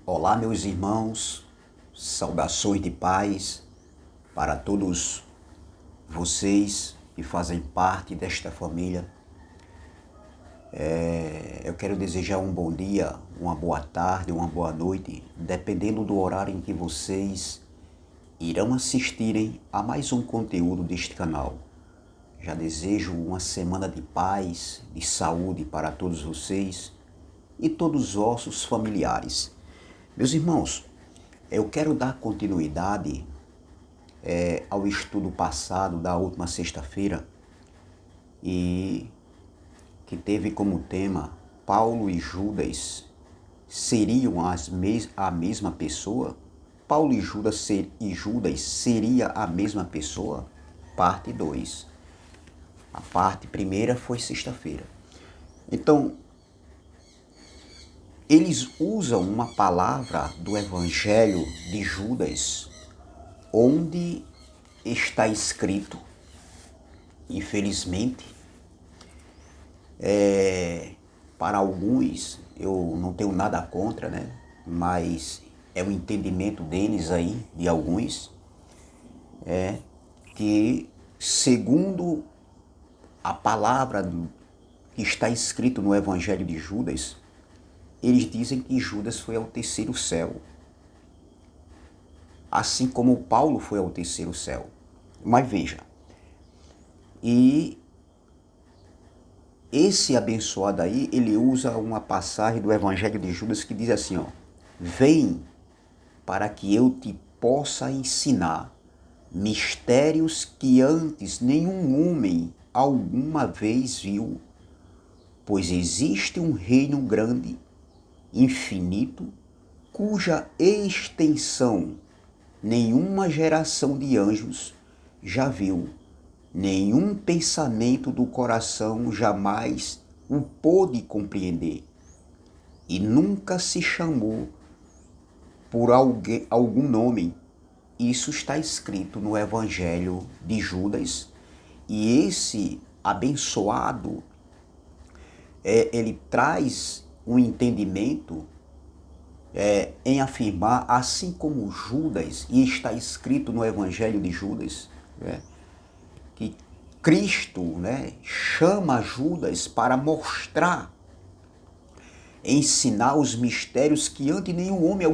Olá, meus irmãos, saudações de paz para todos vocês que fazem parte desta família. Eu quero desejar um bom dia, uma boa tarde, uma boa noite, dependendo do horário em que vocês irão assistirem a mais um conteúdo deste canal. Já desejo uma semana de paz, de saúde para todos vocês e todos os vossos familiares. Meus irmãos, eu quero dar continuidade ao estudo passado da última sexta-feira e que teve como tema Paulo e Judas seriam a mesma pessoa? Paulo e Judas seria a mesma pessoa? Parte 2. A parte primeira foi sexta-feira. Então, eles usam uma palavra do Evangelho de Judas, onde está escrito, infelizmente, para alguns, eu não tenho nada contra, né? Mas é o entendimento deles aí, de alguns, que segundo a palavra que está escrito no Evangelho de Judas, eles dizem que Judas foi ao terceiro céu, assim como Paulo foi ao terceiro céu. Mas veja, e esse abençoado aí, ele usa uma passagem do Evangelho de Judas que diz assim, vem para que eu te possa ensinar mistérios que antes nenhum homem alguma vez viu, pois existe um reino grande, infinito, cuja extensão nenhuma geração de anjos já viu, nenhum pensamento do coração jamais o pôde compreender, e nunca se chamou por algum nome. Isso está escrito no Evangelho de Judas, e esse abençoado, ele traz um entendimento em afirmar, assim como Judas, e está escrito no Evangelho de Judas, que Cristo chama Judas para mostrar, ensinar os mistérios que antes nenhum homem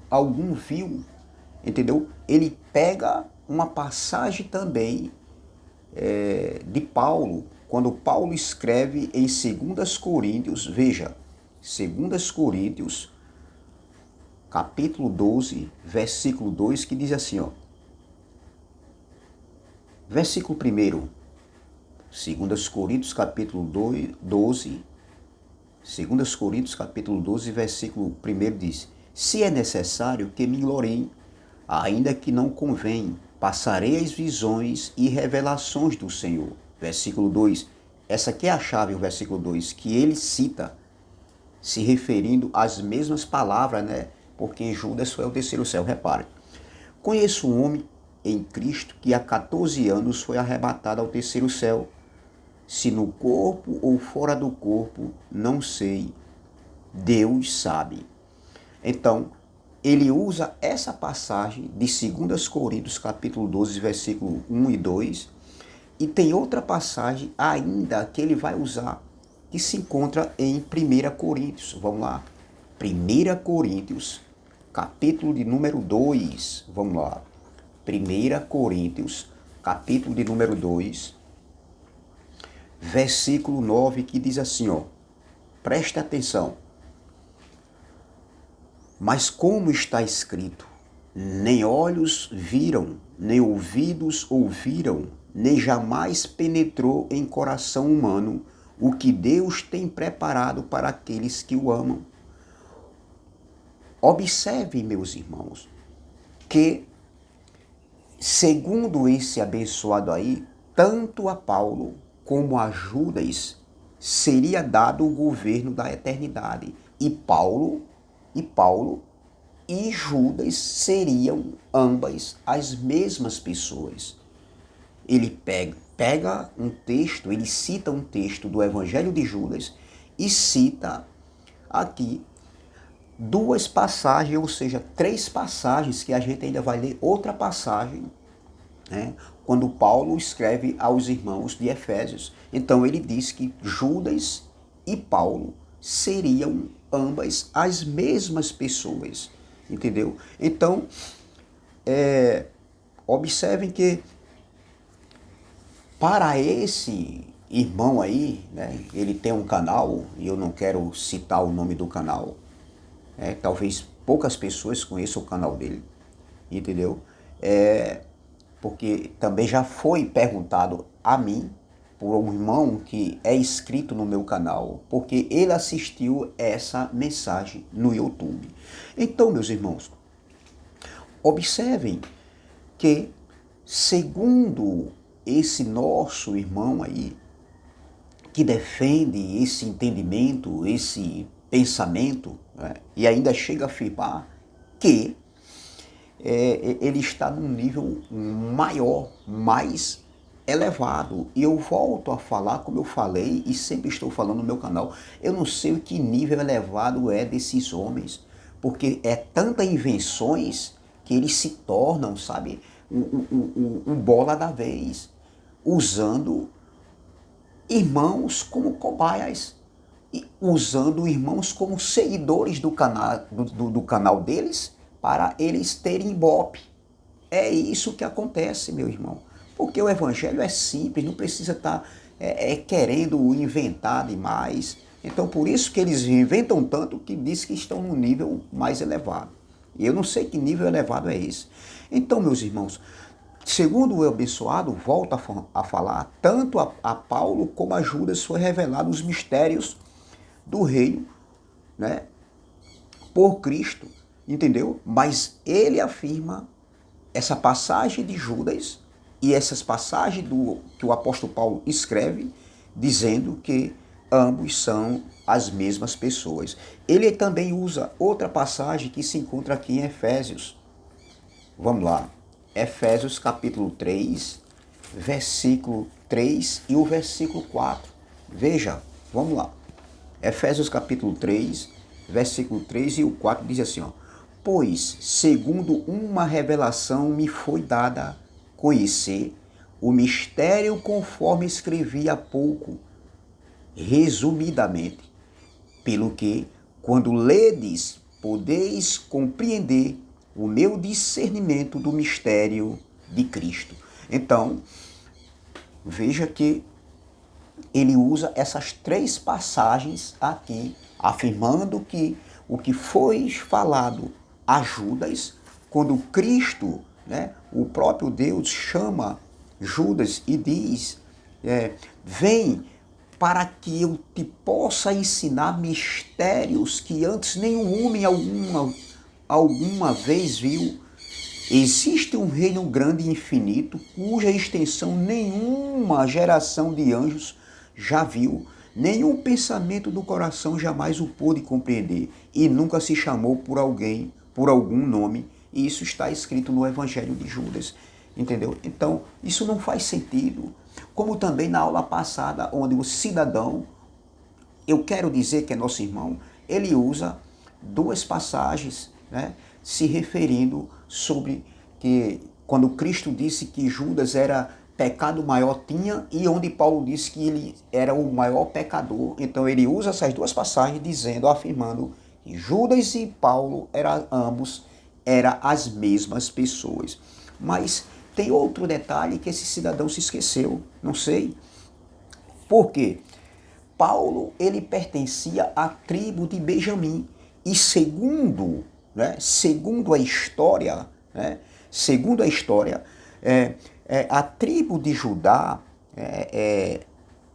algum viu, entendeu? Ele pega uma passagem também de Paulo, quando Paulo escreve em 2 Coríntios, veja, 2 Coríntios, capítulo 12, versículo 2, que diz assim, versículo 1, 2 Coríntios, capítulo 12, 2 Coríntios, capítulo 12, versículo 1 diz, se é necessário que me gloriem, ainda que não convém, passarei as visões e revelações do Senhor. Versículo 2, essa aqui é a chave, o versículo 2, que ele cita, se referindo às mesmas palavras, porque Judas foi ao terceiro céu. Repare, conheço um homem em Cristo que há 14 anos foi arrebatado ao terceiro céu, se no corpo ou fora do corpo, não sei, Deus sabe. Então, ele usa essa passagem de 2 Coríntios, capítulo 12, versículo 1 e 2, e tem outra passagem ainda que ele vai usar, que se encontra em 1 Coríntios. Vamos lá. 1 Coríntios, capítulo de número 2. Vamos lá. 1 Coríntios, capítulo de número 2, versículo 9, que diz assim, preste atenção. Mas como está escrito, nem olhos viram, nem ouvidos ouviram, nem jamais penetrou em coração humano o que Deus tem preparado para aqueles que o amam. Observe, meus irmãos, que, segundo esse abençoado aí, tanto a Paulo como a Judas seria dado o governo da eternidade. E Paulo e Judas seriam ambas as mesmas pessoas. Ele pega um texto, ele cita um texto do Evangelho de Judas e cita aqui duas passagens, ou seja, três passagens, que a gente ainda vai ler outra passagem, né? Quando Paulo escreve aos irmãos de Efésios. Então ele diz que Judas e Paulo seriam ambas as mesmas pessoas, entendeu? Então, observem que para esse irmão aí, né, ele tem um canal, e eu não quero citar o nome do canal, talvez poucas pessoas conheçam o canal dele, entendeu? Porque também já foi perguntado a mim por um irmão que é inscrito no meu canal, porque ele assistiu essa mensagem no YouTube. Então, meus irmãos, observem que, segundo esse nosso irmão aí, que defende esse entendimento, esse pensamento, né, e ainda chega a afirmar que ele está num nível maior, mais elevado. E eu volto a falar, como eu falei e sempre estou falando no meu canal, eu não sei o que nível elevado é desses homens, porque é tanta invenções que eles se tornam, sabe, um bola da vez, usando irmãos como cobaias, e usando irmãos como seguidores do canal deles, para eles terem ibope. É isso que acontece, meu irmão. Porque o evangelho é simples, não precisa estar querendo inventar demais. Então, por isso que eles inventam tanto que diz que estão num nível mais elevado. E eu não sei que nível elevado é esse. Então, meus irmãos, segundo o abençoado, volta a falar, tanto a Paulo como a Judas foi revelado os mistérios do reino, né, por Cristo, entendeu? Mas ele afirma essa passagem de Judas e essas passagens que o apóstolo Paulo escreve, dizendo que ambos são as mesmas pessoas. Ele também usa outra passagem que se encontra aqui em Efésios. Vamos lá. Efésios capítulo 3, versículo 3 e o versículo 4. Veja, vamos lá. Efésios capítulo 3, versículo 3 e o 4 diz assim, ó: pois, segundo uma revelação me foi dada conhecer o mistério conforme escrevi há pouco, resumidamente, pelo que, quando ledes, podeis compreender o meu discernimento do mistério de Cristo. Então, veja que ele usa essas três passagens aqui, afirmando que o que foi falado a Judas, quando Cristo, né, o próprio Deus, chama Judas e diz, vem para que eu te possa ensinar mistérios que antes nenhum homem alguma vez viu. Existe um reino grande e infinito, cuja extensão nenhuma geração de anjos já viu, nenhum pensamento do coração jamais o pôde compreender, e nunca se chamou por alguém, por algum nome, e isso está escrito no Evangelho de Judas, entendeu? Então, isso não faz sentido. Como também na aula passada, onde o cidadão, eu quero dizer que é nosso irmão, ele usa duas passagens, né, se referindo sobre que quando Cristo disse que Judas era pecado maior tinha, e onde Paulo disse que ele era o maior pecador. Então ele usa essas duas passagens dizendo, afirmando que Judas e Paulo ambos eram as mesmas pessoas. Mas tem outro detalhe que esse cidadão se esqueceu, não sei. Por quê? Paulo, ele pertencia à tribo de Benjamim. E segundo a história, a tribo de Judá,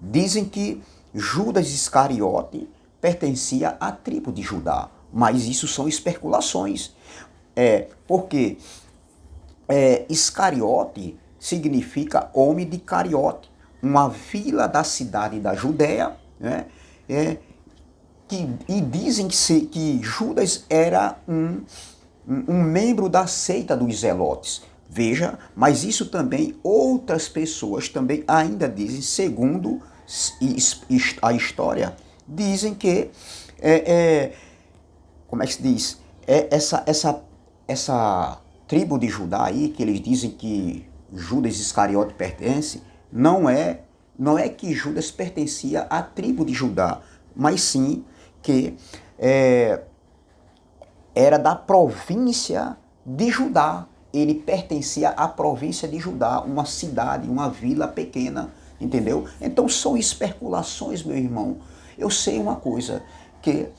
dizem que Judas Iscariote pertencia à tribo de Judá. Mas isso são especulações. Porque Iscariote significa homem de Cariote, uma vila da cidade da Judéia, né? E dizem que Judas era um membro da seita dos Zelotes. Veja, mas isso também outras pessoas também ainda dizem, segundo a história, dizem que como é que se diz? Essa tribo de Judá aí, que eles dizem que Judas Iscariote pertence, não é que Judas pertencia à tribo de Judá, mas sim que era da província de Judá. Ele pertencia à província de Judá, uma cidade, uma vila pequena, entendeu? Então são especulações, meu irmão. Eu sei uma coisa, que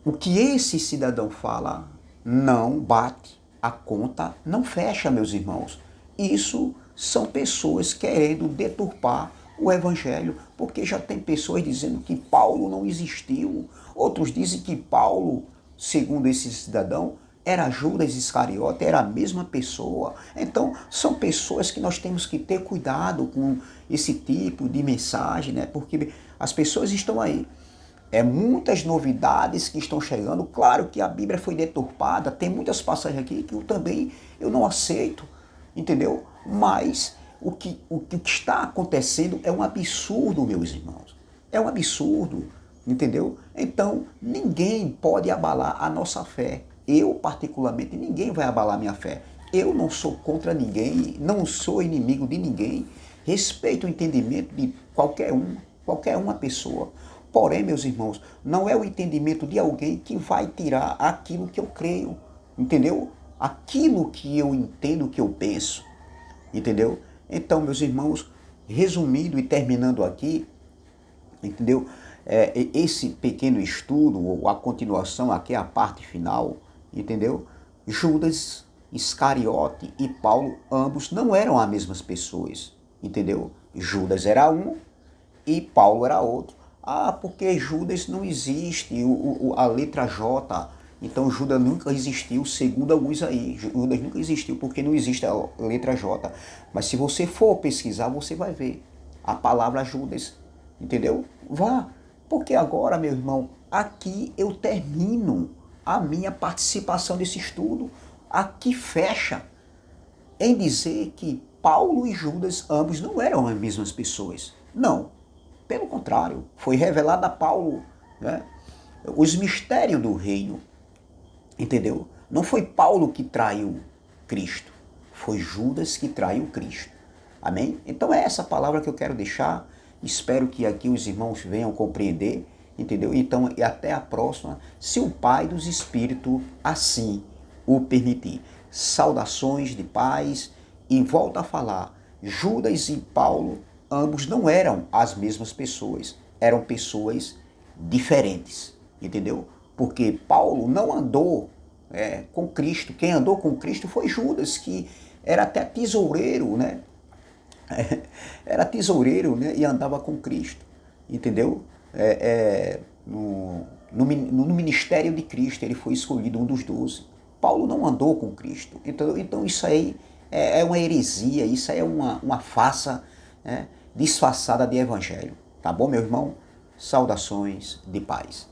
o que esse cidadão fala não bate, a conta não fecha, meus irmãos. Isso são pessoas querendo deturpar o evangelho, porque já tem pessoas dizendo que Paulo não existiu. Outros dizem que Paulo, segundo esse cidadão, era Judas Iscariote, era a mesma pessoa. Então, são pessoas que nós temos que ter cuidado com esse tipo de mensagem, né? Porque as pessoas estão aí. Muitas novidades que estão chegando. Claro que a Bíblia foi deturpada, tem muitas passagens aqui que eu não aceito, entendeu? Mas o que está acontecendo é um absurdo, meus irmãos. É um absurdo, entendeu? Então, ninguém pode abalar a nossa fé. Eu, particularmente, ninguém vai abalar minha fé. Eu não sou contra ninguém, não sou inimigo de ninguém. Respeito o entendimento de qualquer uma pessoa. Porém, meus irmãos, não é o entendimento de alguém que vai tirar aquilo que eu creio, entendeu? Aquilo que eu entendo, que eu penso, entendeu? Então, meus irmãos, resumindo e terminando aqui, entendeu? Esse pequeno estudo, ou a continuação, aqui é a parte final, entendeu? Judas Iscariote e Paulo, ambos não eram as mesmas pessoas, entendeu? Judas era um e Paulo era outro. Porque Judas não existe, a letra J, então Judas nunca existiu, segundo alguns aí. Judas nunca existiu porque não existe a letra J. Mas se você for pesquisar, você vai ver a palavra Judas, entendeu? Vá, porque agora, meu irmão, aqui eu termino a minha participação nesse estudo. Aqui fecha em dizer que Paulo e Judas, ambos, não eram as mesmas pessoas. Não. Pelo contrário, foi revelado a Paulo, né, os mistérios do reino, entendeu? Não foi Paulo que traiu Cristo, foi Judas que traiu Cristo. Amém? Então é essa palavra que eu quero deixar. Espero que aqui os irmãos venham compreender, entendeu? Então, e até a próxima, se o Pai dos Espíritos assim o permitir. Saudações de paz e volto a falar, Judas e Paulo, ambos não eram as mesmas pessoas, eram pessoas diferentes, entendeu? Porque Paulo não andou com Cristo, quem andou com Cristo foi Judas, que era até tesoureiro, né? Era tesoureiro, né? E andava com Cristo, entendeu? No ministério de Cristo, ele foi escolhido um dos 12. Paulo não andou com Cristo, então isso aí é uma heresia, isso aí é uma farsa, né, disfarçada de evangelho. Tá bom, meu irmão? Saudações de paz.